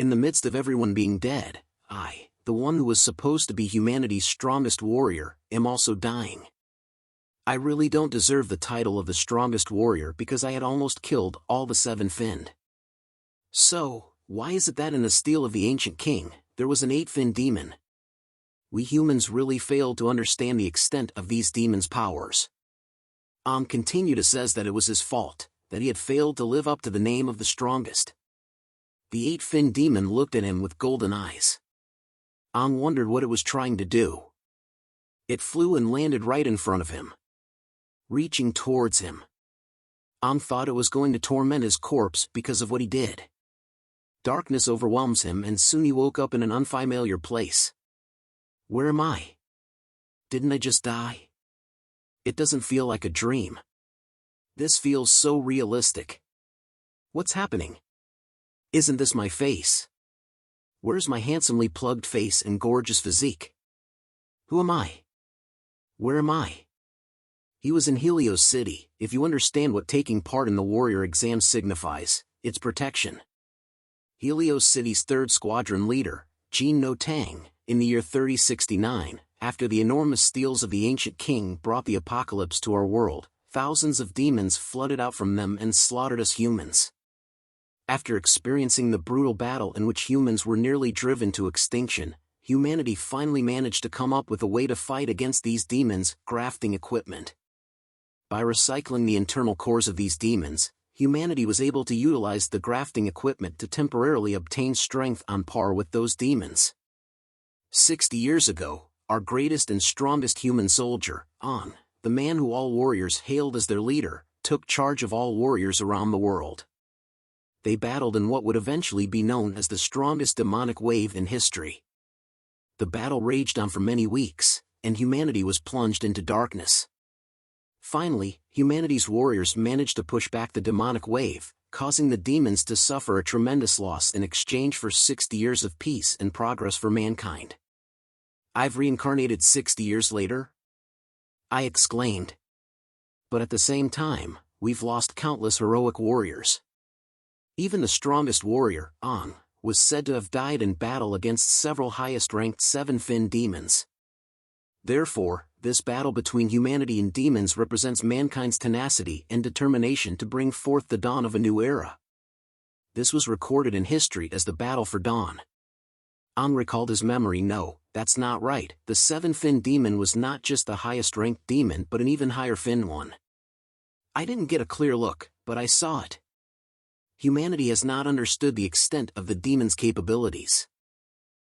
In the midst of everyone being dead, I, the one who was supposed to be humanity's strongest warrior, am also dying. I really don't deserve the title of the strongest warrior because I had almost killed all the seven finned. So, why is it that in the steel of the ancient king, there was an 8-fin demon? We humans really failed to understand the extent of these demons' powers. Continued to says that it was his fault, that he had failed to live up to the name of the strongest. The 8-fin demon looked at him with golden eyes. Wondered what it was trying to do. It flew and landed right in front of him, reaching towards him. Thought it was going to torment his corpse because of what he did. Darkness overwhelms him and soon he woke up in an unfamiliar place. Where am I? Didn't I just die? It doesn't feel like a dream. This feels so realistic. What's happening? Isn't this my face? Where's my handsomely plugged face and gorgeous physique? Who am I? Where am I? He was in Helios City. If you understand what taking part in the warrior exam signifies, it's protection. Helios City's 3rd Squadron leader, Jin No Tang, in the year 3069, after the enormous steels of the ancient king brought the apocalypse to our world, thousands of demons flooded out from them and slaughtered us humans. After experiencing the brutal battle in which humans were nearly driven to extinction, humanity finally managed to come up with a way to fight against these demons, grafting equipment. By recycling the internal cores of these demons, humanity was able to utilize the grafting equipment to temporarily obtain strength on par with those demons. 60 years ago, our greatest and strongest human soldier, the man who all warriors hailed as their leader, took charge of all warriors around the world. They battled in what would eventually be known as the strongest demonic wave in history. The battle raged on for many weeks, and humanity was plunged into darkness. Finally, humanity's warriors managed to push back the demonic wave, causing the demons to suffer a tremendous loss in exchange for 60 years of peace and progress for mankind. I've reincarnated 60 years later? I exclaimed. But at the same time, we've lost countless heroic warriors. Even the strongest warrior, was said to have died in battle against several highest-ranked 7-fin demons. Therefore, this battle between humanity and demons represents mankind's tenacity and determination to bring forth the dawn of a new era. This was recorded in history as the Battle for Dawn. Recalled his memory. No, that's not right. The 7-fin demon was not just the highest-ranked demon but an even higher-fin one. I didn't get a clear look, but I saw it. Humanity has not understood the extent of the demon's capabilities.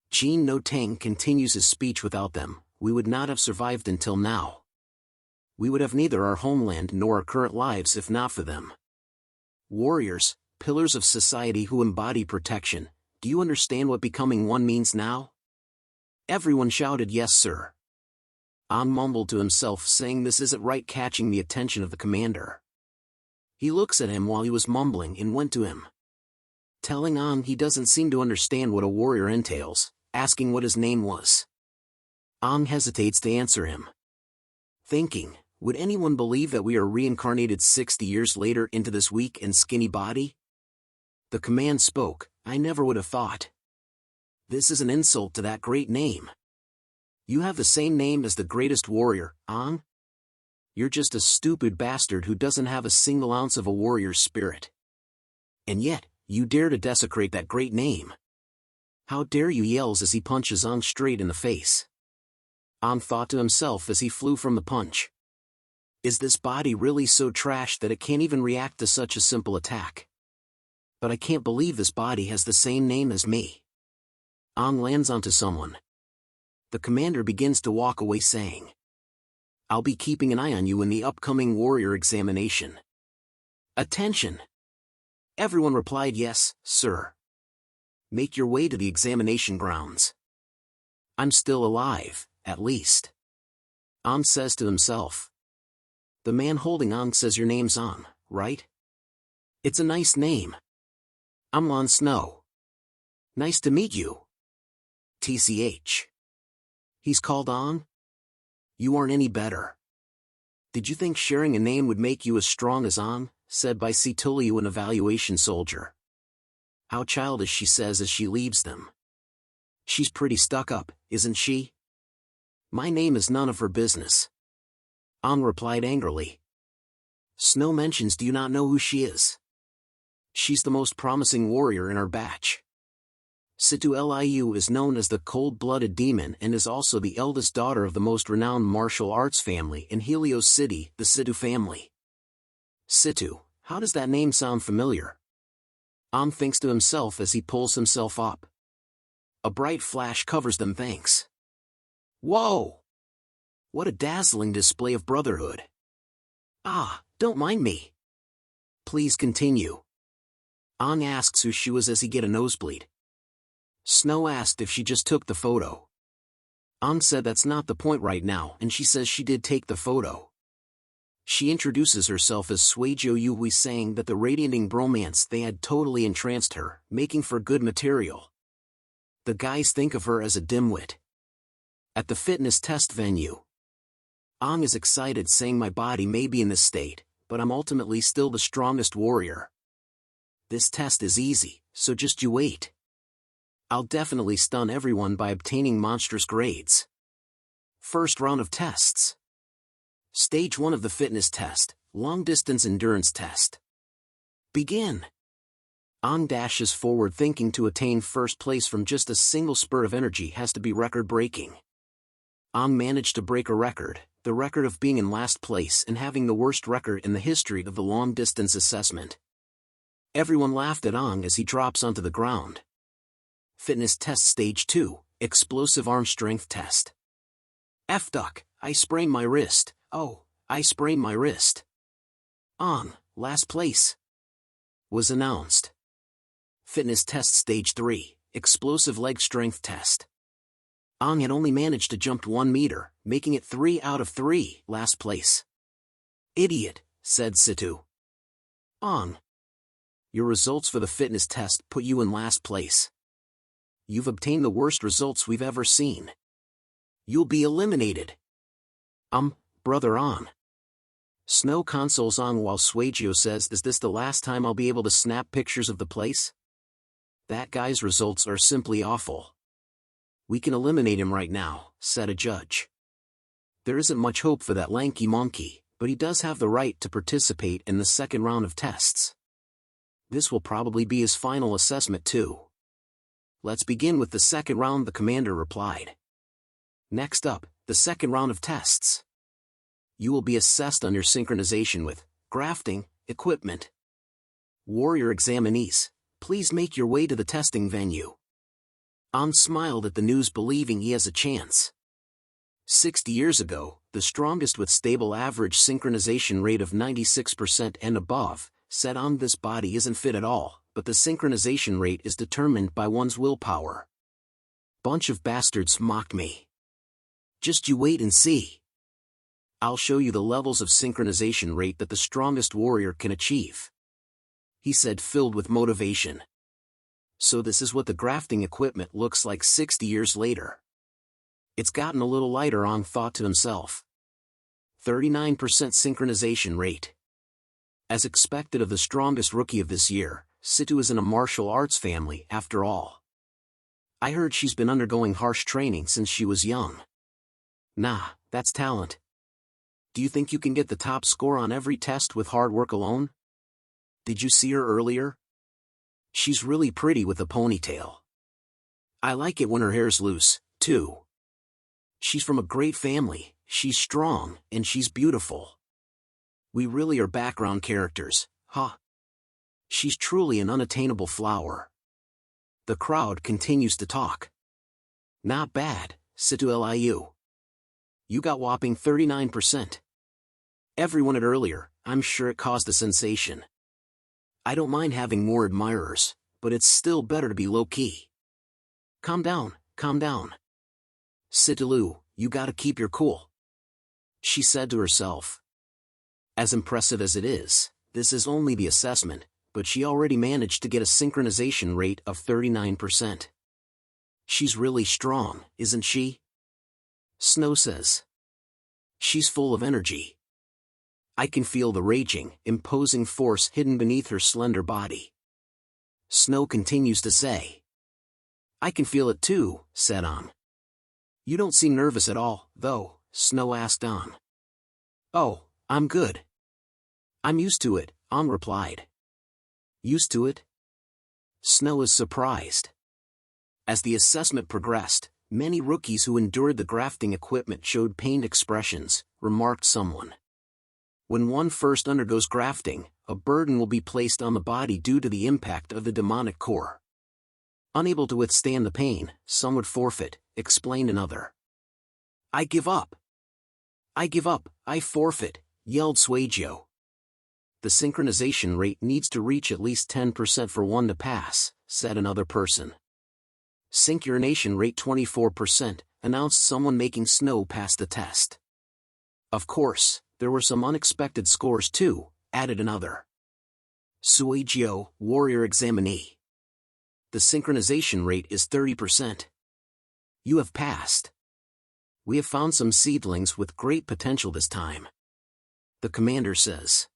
Jin No Tang continues his speech. Without them, we would not have survived until now. We would have neither our homeland nor our current lives if not for them. Warriors, pillars of society who embody protection, do you understand what becoming one means now? Everyone shouted, "Yes, sir." Mumbled to himself, saying this isn't right, catching the attention of the commander. He looks at him while he was mumbling and went to him. Telling he doesn't seem to understand what a warrior entails, asking what his name was. Hesitates to answer him. Thinking, would anyone believe that we are reincarnated 60 years later into this weak and skinny body? The command spoke, I never would have thought. This is an insult to that great name. You have the same name as the greatest warrior, You're just a stupid bastard who doesn't have a single ounce of a warrior's spirit. And yet, you dare to desecrate that great name. How dare you, yells as he punches straight in the face. Thought to himself as he flew from the punch. Is this body really so trash that it can't even react to such a simple attack? But I can't believe this body has the same name as me. Lands onto someone. The commander begins to walk away, saying, I'll be keeping an eye on you in the upcoming warrior examination. Attention! Everyone replied, yes, sir. Make your way to the examination grounds. I'm still alive, at least. Says to himself. The man holding says your name's right? It's a nice name. I'm Lon Snow. Nice to meet you. TCH. He's called You aren't any better. Did you think sharing a name would make you as strong as said by Situliu, an evaluation soldier. How childish, she says as she leaves them. She's pretty stuck up, isn't she? My name is none of her business. An replied angrily. Snow mentions, do you not know who she is? She's the most promising warrior in our batch. Situ Liu is known as the cold-blooded demon and is also the eldest daughter of the most renowned martial arts family in Helios City, the Situ family. Situ, how does that name sound familiar? An thinks to himself as he pulls himself up. A bright flash covers them. Thanks. Whoa! What a dazzling display of brotherhood. Ah, don't mind me. Please continue. An asks who she was as he get a nosebleed. Snow asked if she just took the photo. An said that's not the point right now, and she says she did take the photo. She introduces herself as Suijo Yui, saying that the radiating bromance they had totally entranced her, making for good material. The guys think of her as a dimwit. At the fitness test venue, An is excited, saying my body may be in this state, but I'm ultimately still the strongest warrior. This test is easy, so just you wait. I'll definitely stun everyone by obtaining monstrous grades. First round of tests. Stage 1 of the fitness test, long-distance endurance test. Begin. An dashes forward, thinking to attain first place from just a single spurt of energy has to be record-breaking. An managed to break a record, the record of being in last place and having the worst record in the history of the long-distance assessment. Everyone laughed at An as he drops onto the ground. Fitness test stage 2, explosive arm strength test. F-duck, I sprained my wrist. Oh, I sprained my wrist. An, last place, was announced. Fitness test stage 3, explosive leg strength test. An had only managed to jump 1 meter, making it 3 out of 3, last place. Idiot, said Situ. An, your results for the fitness test put you in last place. You've obtained the worst results we've ever seen. You'll be eliminated. Brother An. Snow consoles An while Suijo says, is this the last time I'll be able to snap pictures of the place? That guy's results are simply awful. We can eliminate him right now, said a judge. There isn't much hope for that lanky monkey, but he does have the right to participate in the second round of tests. This will probably be his final assessment too. Let's begin with the second round, the commander replied. Next up, the second round of tests. You will be assessed on your synchronization with grafting equipment. Warrior examinees, please make your way to the testing venue. An smiled at the news, believing he has a chance. 60 years ago, the strongest with stable average synchronization rate of 96% and above, said An, this body isn't fit at all, but the synchronization rate is determined by one's willpower. Bunch of bastards, mocked me. Just you wait and see. I'll show you the levels of synchronization rate that the strongest warrior can achieve, he said, filled with motivation. So this is what the grafting equipment looks like 60 years later. It's gotten a little lighter, An thought to himself. 39% synchronization rate. As expected of the strongest rookie of this year, Situ is in a martial arts family after all. I heard she's been undergoing harsh training since she was young. Nah, that's talent. Do you think you can get the top score on every test with hard work alone? Did you see her earlier? She's really pretty with a ponytail. I like it when her hair's loose, too. She's from a great family, she's strong, and she's beautiful. We really are background characters, huh? She's truly an unattainable flower. The crowd continues to talk. Not bad, Situ Liu. You got whopping 39%. Everyone at earlier, I'm sure it caused a sensation. I don't mind having more admirers, but it's still better to be low-key. Calm down, calm down. Situ, you gotta keep your cool, she said to herself. As impressive as it is, this is only the assessment, but she already managed to get a synchronization rate of 39%. She's really strong, isn't she? Snow says. She's full of energy. I can feel the raging, imposing force hidden beneath her slender body. Snow continues to say. I can feel it too, said On. You don't seem nervous at all, though, Snow asked On. Oh, I'm good. I'm used to it, On replied. Used to it? Snow is surprised. As the assessment progressed, many rookies who endured the grafting equipment showed pained expressions, remarked someone. When one first undergoes grafting, a burden will be placed on the body due to the impact of the demonic core. Unable to withstand the pain, some would forfeit, explained another. I give up. I give up, I forfeit, yelled Suejo. The synchronization rate needs to reach at least 10% for one to pass, said another person. Synchronization rate 24%, announced someone making Snow pass the test. Of course, there were some unexpected scores too, added another. Suejo, warrior examinee. The synchronization rate is 30%. You have passed. We have found some seedlings with great potential this time. The commander says.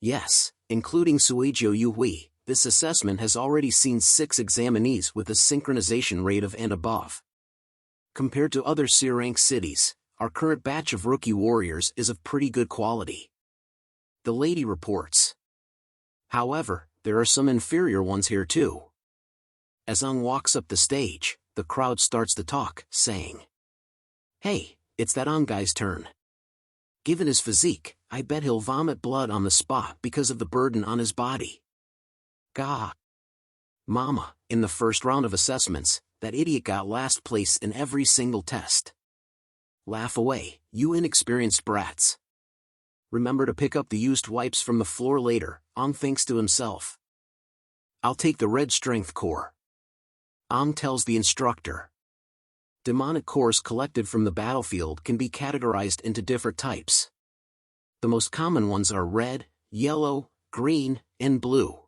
Yes, including Suejo Yui, this assessment has already seen 6 examinees with a synchronization rate of and above. Compared to other C-rank cities, our current batch of rookie warriors is of pretty good quality. The lady reports. However, there are some inferior ones here too. As On walks up the stage, the crowd starts to talk, saying, Hey, it's that On guy's turn. Given his physique, I bet he'll vomit blood on the spot because of the burden on his body. Gah. Mama, in the first round of assessments, that idiot got last place in every single test. Laugh away, you inexperienced brats. Remember to pick up the used wipes from the floor later, On thinks to himself. I'll take the red strength core. On tells the instructor. Demonic cores collected from the battlefield can be categorized into different types. The most common ones are red, yellow, green, and blue.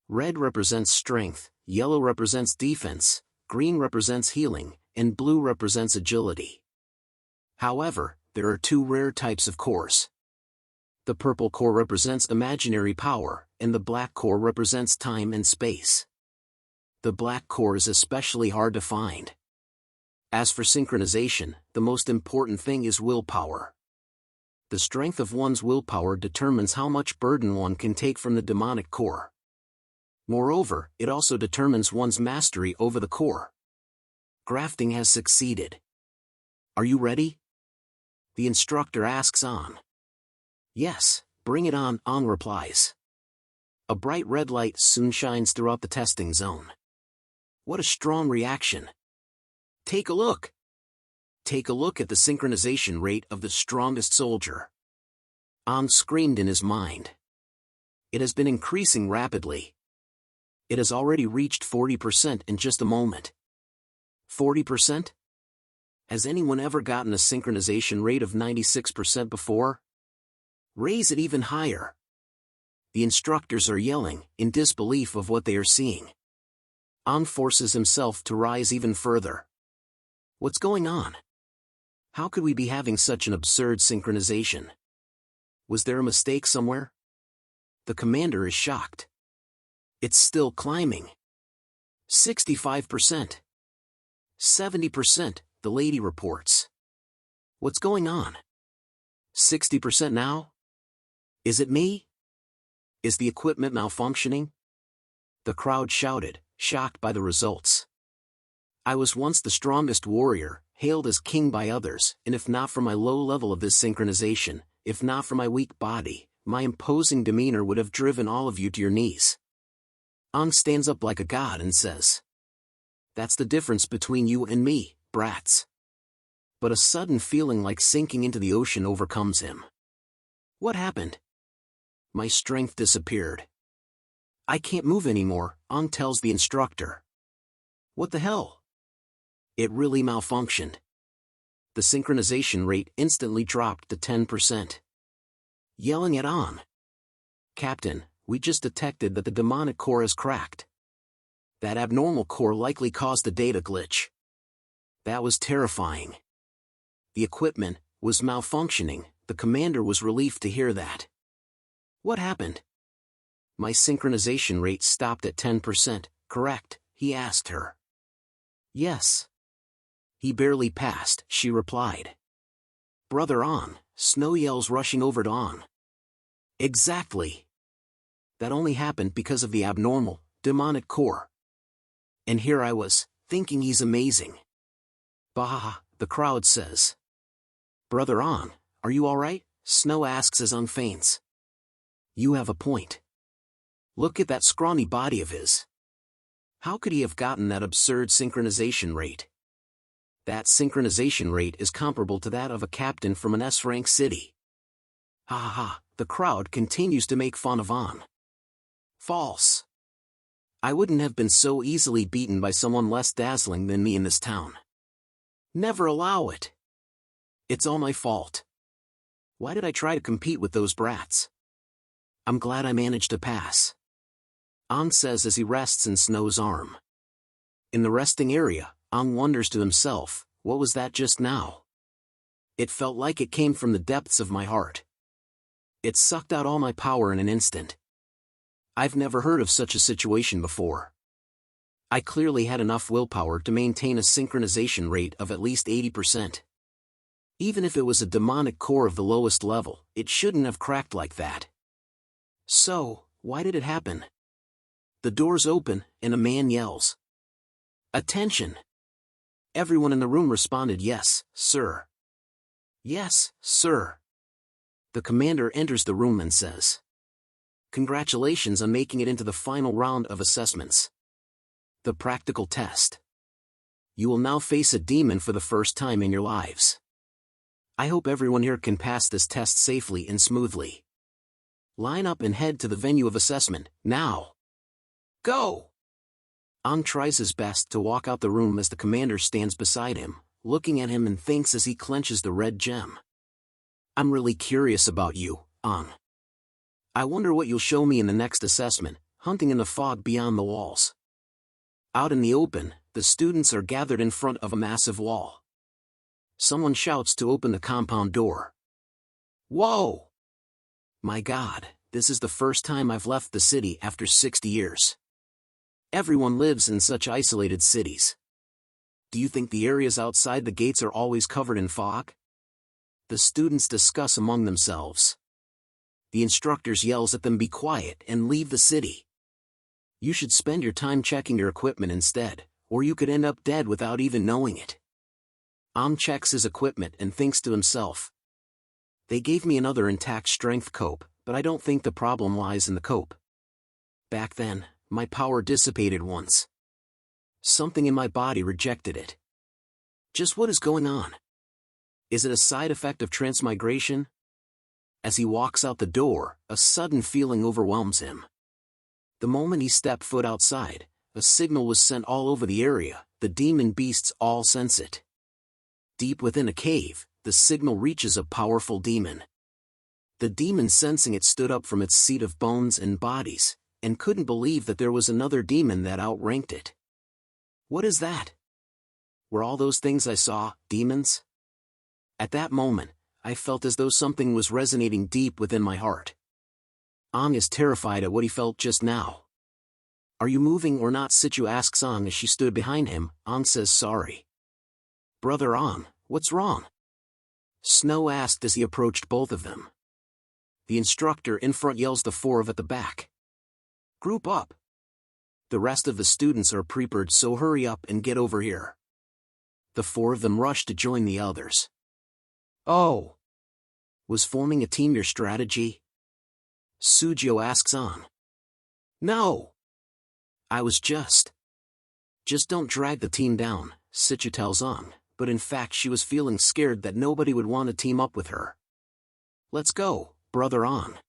Red represents strength, yellow represents defense, green represents healing, and blue represents agility. However, there are 2 rare types of cores. The purple core represents imaginary power, and the black core represents time and space. The black core is especially hard to find. As for synchronization, the most important thing is willpower. The strength of one's willpower determines how much burden one can take from the demonic core. Moreover, it also determines one's mastery over the core. Grafting has succeeded. Are you ready? The instructor asks On. Yes, bring it on, On replies. A bright red light soon shines throughout the testing zone. What a strong reaction. Take a look. Take a look at the synchronization rate of the strongest soldier. On screamed in his mind. It has been increasing rapidly. It has already reached 40% in just a moment. 40%? Has anyone ever gotten a synchronization rate of 96% before? Raise it even higher. The instructors are yelling, in disbelief of what they are seeing. On forces himself to rise even further. What's going on? How could we be having such an absurd synchronization? Was there a mistake somewhere? The commander is shocked. It's still climbing. 65%. 70%, the lady reports. What's going on? 60% now? Is it me? Is the equipment malfunctioning? The crowd shouted, shocked by the results. I was once the strongest warrior, hailed as king by others, and if not for my low level of this synchronization, if not for my weak body, my imposing demeanor would have driven all of you to your knees. On stands up like a god and says, That's the difference between you and me, brats. But a sudden feeling like sinking into the ocean overcomes him. What happened? My strength disappeared. I can't move anymore, On tells the instructor. What the hell? It really malfunctioned. The synchronization rate instantly dropped to 10%. Yelling at On. Captain, we just detected that the demonic core has cracked. That abnormal core likely caused a data glitch. That was terrifying. The equipment was malfunctioning. The commander was relieved to hear that. What happened? My synchronization rate stopped at 10%, correct? He asked her. Yes. He barely passed, she replied. Brother On, Snow yells, rushing over to On. Exactly. That only happened because of the abnormal, demonic core. And here I was, thinking he's amazing. Bah, the crowd says. Brother On, are you alright? Snow asks as On faints. You have a point. Look at that scrawny body of his. How could he have gotten that absurd synchronization rate? That synchronization rate is comparable to that of a captain from an S-rank city. Ha ha ha, the crowd continues to make fun of On. False. I wouldn't have been so easily beaten by someone less dazzling than me in this town. Never allow it. It's all my fault. Why did I try to compete with those brats? I'm glad I managed to pass. On says as he rests in Snow's arm. In the resting area, On wonders to himself, what was that just now? It felt like it came from the depths of my heart. It sucked out all my power in an instant. I've never heard of such a situation before. I clearly had enough willpower to maintain a synchronization rate of at least 80%. Even if it was a demonic core of the lowest level, it shouldn't have cracked like that. So, why did it happen? The doors open, and a man yells. Attention! Everyone in the room responded, yes, sir. Yes, sir. The commander enters the room and says, congratulations on making it into the final round of assessments. The practical test. You will now face a demon for the first time in your lives. I hope everyone here can pass this test safely and smoothly. Line up and head to the venue of assessment, now. Go! On tries his best to walk out the room as the commander stands beside him, looking at him and thinks as he clenches the red gem. I'm really curious about you, On. I wonder what you'll show me in the next assessment, hunting in the fog beyond the walls. Out in the open, the students are gathered in front of a massive wall. Someone shouts to open the compound door. Whoa! My God, this is the first time I've left the city after 60 years. Everyone lives in such isolated cities. Do you think the areas outside the gates are always covered in fog? The students discuss among themselves. The instructor yells at them, be quiet and leave the city. You should spend your time checking your equipment instead, or you could end up dead without even knowing it. Am checks his equipment and thinks to himself. They gave me another intact strength cope, but I don't think the problem lies in the cope. Back then, my power dissipated once. Something in my body rejected it. Just what is going on? Is it a side effect of transmigration? As he walks out the door, a sudden feeling overwhelms him. The moment he stepped foot outside, a signal was sent all over the area, the demon beasts all sense it. Deep within a cave, the signal reaches a powerful demon. The demon, sensing it, stood up from its seat of bones and bodies, and couldn't believe that there was another demon that outranked it. What is that? Were all those things I saw, demons? At that moment, I felt as though something was resonating deep within my heart. Ang is terrified at what he felt just now. Are you moving or not? Situ asks Ang as she stood behind him. Ang says sorry. Brother Ang, what's wrong? Snow asked as he approached both of them. The instructor in front yells to four at the back. Group up. The rest of the students are prepared, so hurry up and get over here. The four of them rush to join the others. Oh! Was forming a team your strategy? Sujio asks on. No! I was just don't drag the team down, Sichu tells on, but in fact she was feeling scared that nobody would want to team up with her. Let's go, brother On.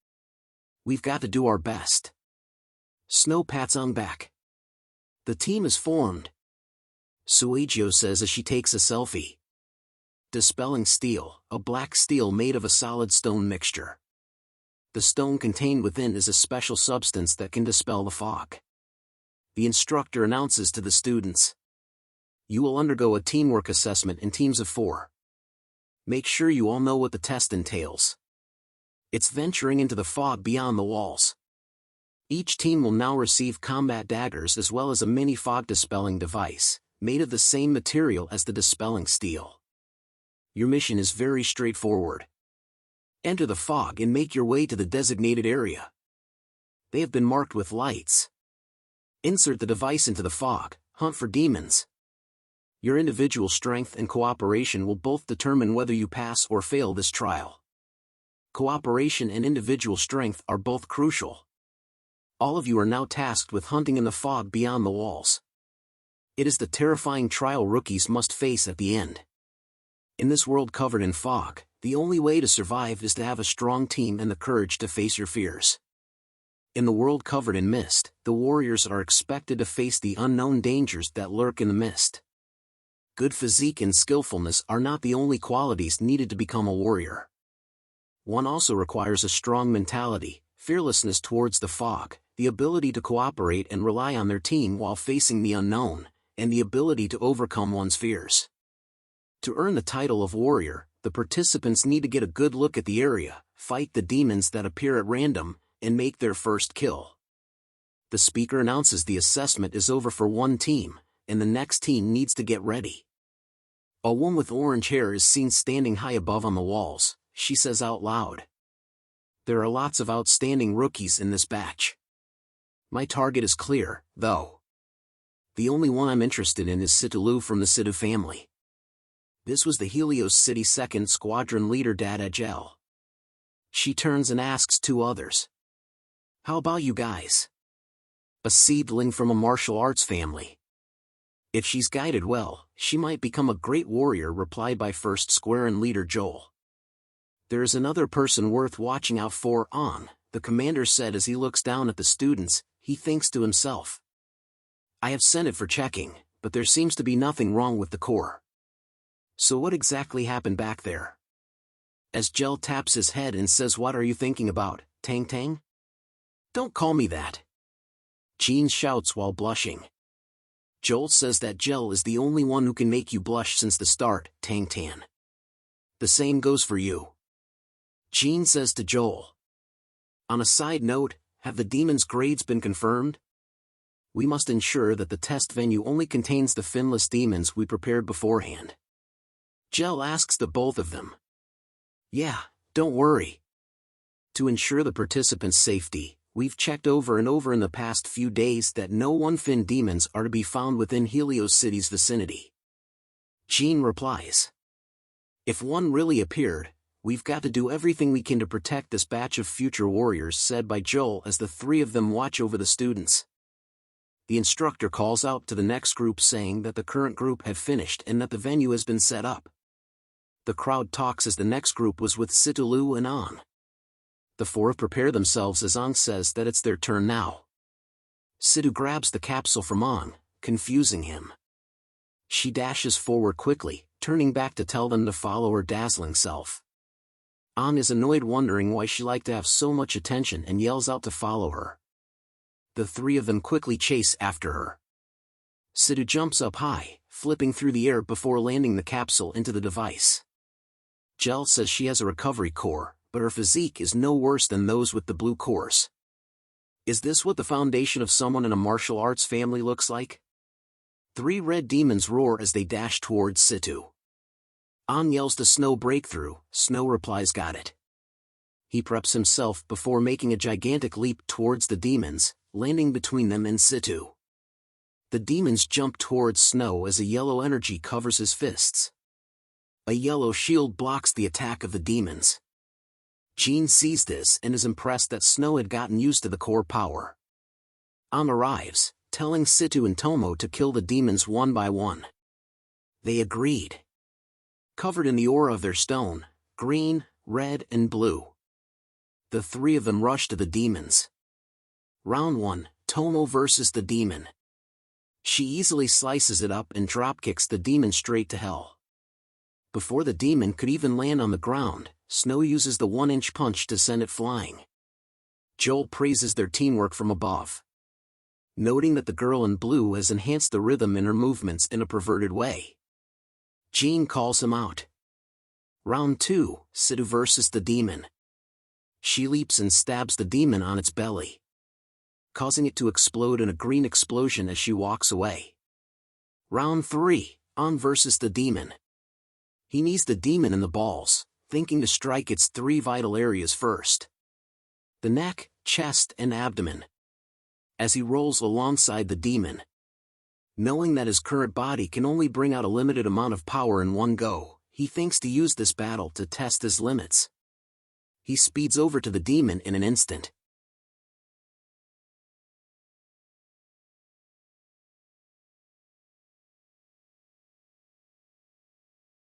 We've got to do our best. Snow pats on back. The team is formed. Suijio says as she takes a selfie. Dispelling steel, a black steel made of a solid stone mixture. The stone contained within is a special substance that can dispel the fog. The instructor announces to the students. You will undergo a teamwork assessment in teams of 4. Make sure you all know what the test entails. It's venturing into the fog beyond the walls. Each team will now receive combat daggers as well as a mini fog dispelling device, made of the same material as the dispelling steel. Your mission is very straightforward. Enter the fog and make your way to the designated area. They have been marked with lights. Insert the device into the fog, hunt for demons. Your individual strength and cooperation will both determine whether you pass or fail this trial. Cooperation and individual strength are both crucial. All of you are now tasked with hunting in the fog beyond the walls. It is the terrifying trial rookies must face at the end. In this world covered in fog, the only way to survive is to have a strong team and the courage to face your fears. In the world covered in mist, the warriors are expected to face the unknown dangers that lurk in the mist. Good physique and skillfulness are not the only qualities needed to become a warrior. One also requires a strong mentality, fearlessness towards the fog, the ability to cooperate and rely on their team while facing the unknown, and the ability to overcome one's fears. To earn the title of warrior, the participants need to get a good look at the area, fight the demons that appear at random, and make their first kill. The speaker announces the assessment is over for one team, and the next team needs to get ready. A woman with orange hair is seen standing high above on the walls. She says out loud, "There are lots of outstanding rookies in this batch. My target is clear, though. The only one I'm interested in is Situlu from the Situ family." This was the Helios City 2nd Squadron leader Dada Gel. She turns and asks two others, "How about you guys? A seedling from a martial arts family. If she's guided well, she might become a great warrior," replied by 1st Squadron leader Joel. "There is another person worth watching out for, the commander said as he looks down at the students. He thinks to himself, I have sent it for checking, but there seems to be nothing wrong with the core. So what exactly happened back there?" As Gel taps his head and says, "What are you thinking about, Tang Tang?" "Don't call me that," Jean shouts while blushing. Joel says that Gel is the only one who can make you blush since the start, Tang Tan. "The same goes for you," Jean says to Joel. On a side note, have the demons' grades been confirmed? We must ensure that the test venue only contains the finless demons we prepared beforehand. Gel asks the both of them. "Yeah, don't worry. To ensure the participants' safety, we've checked over and over in the past few days that no one-fin demons are to be found within Helios City's vicinity." Jean replies, "If one really appeared, we've got to do everything we can to protect this batch of future warriors," said by Joel as the three of them watch over the students. The instructor calls out to the next group saying that the current group have finished and that the venue has been set up. The crowd talks as the next group was with Situlu and An. The four prepare themselves as An says that it's their turn now. Situ grabs the capsule from An, confusing him. She dashes forward quickly, turning back to tell them to follow her dazzling self. An is annoyed, wondering why she liked to have so much attention, and yells out to follow her. The three of them quickly chase after her. Situ jumps up high, flipping through the air before landing the capsule into the device. Gel says she has a recovery core, but her physique is no worse than those with the blue cores. Is this what the foundation of someone in a martial arts family looks like? Three red demons roar as they dash towards Situ. An yells to Snow breakthrough. Snow replies, "Got it." He preps himself before making a gigantic leap towards the demons, landing between them and Situ. The demons jump towards Snow as a yellow energy covers his fists. A yellow shield blocks the attack of the demons. Jean sees this and is impressed that Snow had gotten used to the core power. An arrives, telling Situ and Tomo to kill the demons one by one. They agreed. Covered in the aura of their stone, green, red, and blue, the three of them rush to the demons. Round 1, Tomo versus the demon. She easily slices it up and dropkicks the demon straight to hell. Before the demon could even land on the ground, Snow uses the 1-inch punch to send it flying. Joel praises their teamwork from above, noting that the girl in blue has enhanced the rhythm in her movements in a perverted way. Jean calls him out. Round 2, Situ versus the demon. She leaps and stabs the demon on its belly. causing it to explode in a green explosion as she walks away. Round 3, On versus the demon. He knees the demon in the balls, thinking to strike its 3 vital areas first: the neck, chest and abdomen. As he rolls alongside the demon, knowing that his current body can only bring out a limited amount of power in one go, he thinks to use this battle to test his limits. He speeds over to the demon in an instant,